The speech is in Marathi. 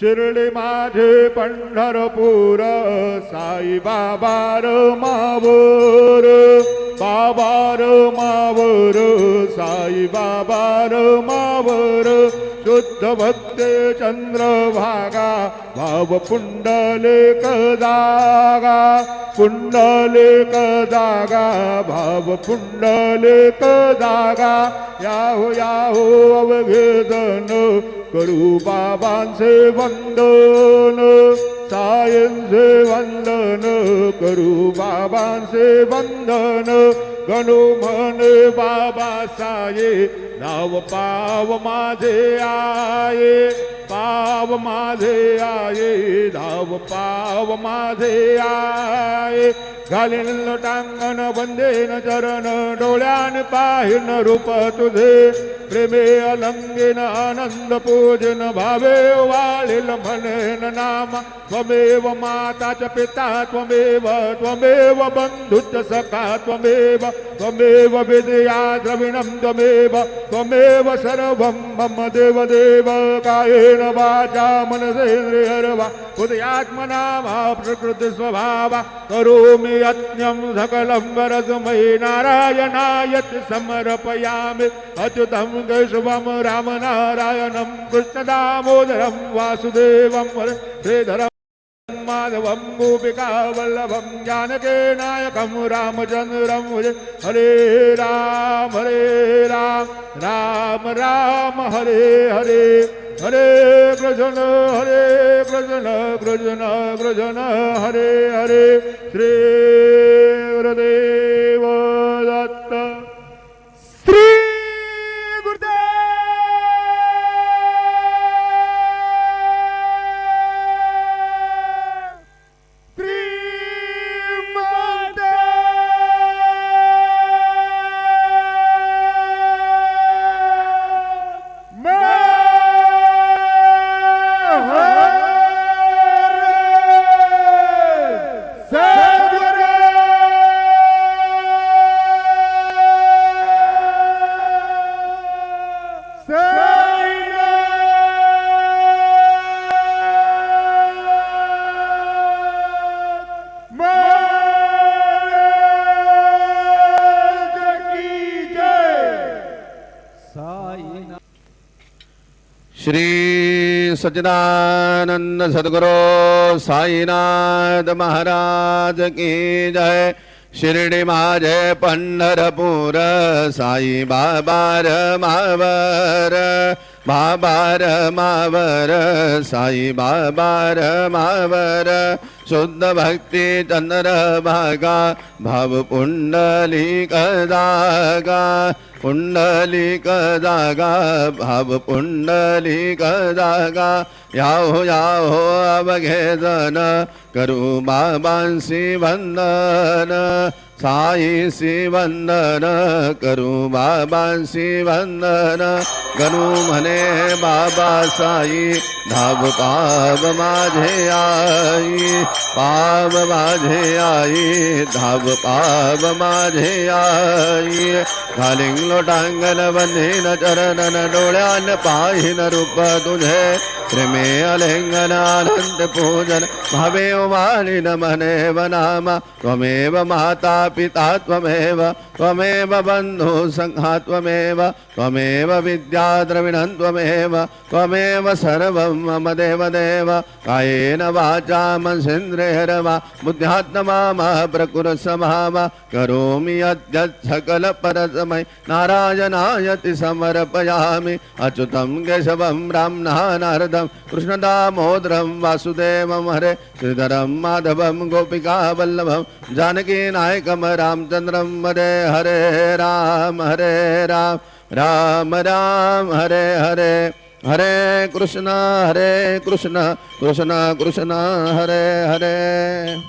शिर्डी माझे पंढरपूर साई बाबा मावर बाबा मावर साई बाबा मावर शुद्ध भक्ते चंद्रभागा भाव पुंडलिक जागा पुंडलिक जागा भाव पुंडलिक जागा याहो याहो अवघेदन करू बाबांचे वंदन सायंचे वंदन करू बाबांचे वंदन गणू म्हणे बाबा साये नाव पाव माझे आये पाव माझे आये नाव पाव माझे आये घालीन लोटांगण वंदेन चरण डोळ्यान पाहिन रूप तुझे प्रेमे अलंगेन आनंद पूजन भावे वाळील म्हणेन नाम त्वमेव माता च पिता त्वमेव त्वमेव बंधुश्च सखा त्वमेव त्वमेव विद्या द्रविणं त्वमेव त्वमेव सर्वं मम देव देव कायेन वाचा मनसेन्द्रियर्वा हृदयात्मना वा प्रकृति स्वभावा करोमि यज्ञं सकलं वरदमयि नारायणायति समर्पयामि अच्युतं केशवं रामनारायणं कृष्णदामोदरं वासुदेवं श्रीधरं माधवं गोपिका वल्लभं जानकी नायकं रामचन्द्रं हरे राम राम राम हरे हरे हरे कृष्ण कृष्ण कृष्ण हरे हरे श्री गुरुदेव दत्त श्री श्री सच्चिदानंद सद्गुरु साईनाथ महाराज की जय। शिर्डी माझे पंढरपूर साई बाबा मावर बाबा मावर साई बाबा मावर शुद्ध भक्ति चंद्रभागा भाव पुंडलिक जागा पुंडलिक जागा भाव पुंडलिक जागा याहो याहो अवघेदन करू बाबांसी वंदन साईसी वंदन करू बाबांसी वंदन गणू म्हणे बाबा साई धाव पाव माझे आई पाव माझे आई धाव पाव माझे आई घालिंग लोटांगण वंदीन चरणन डोळ्यान पाहिन रूप तुझे प्रेमे अलिंगन आनंद पूजन भावे वाणीन मनेव नाम त्वमेव माता पिता त्वमेव त्वमेव बंधु सखा त्वमेव त्वमेव विद्या द्रविणं त्वमेव त्वमेव सर्वं मम देव देव कायेन वाचा मनसेन्द्रियर्वा बुद्ध्यात्मा मा प्रकृतिस्वभाव करोमि यद्यत् सकल परस्मै नारायणायति समर्पयामि अच्युतं केशवं रामनारायणं कृष्णदामोदरं वासुदेवं हरे श्रीधरं माधवं गोपिका वल्लभं जानकी नायकं रामचन्द्रं हरे हरे राम राम राम हरे हरे हरे कृष्ण कृष्ण कृष्ण हरे हरे।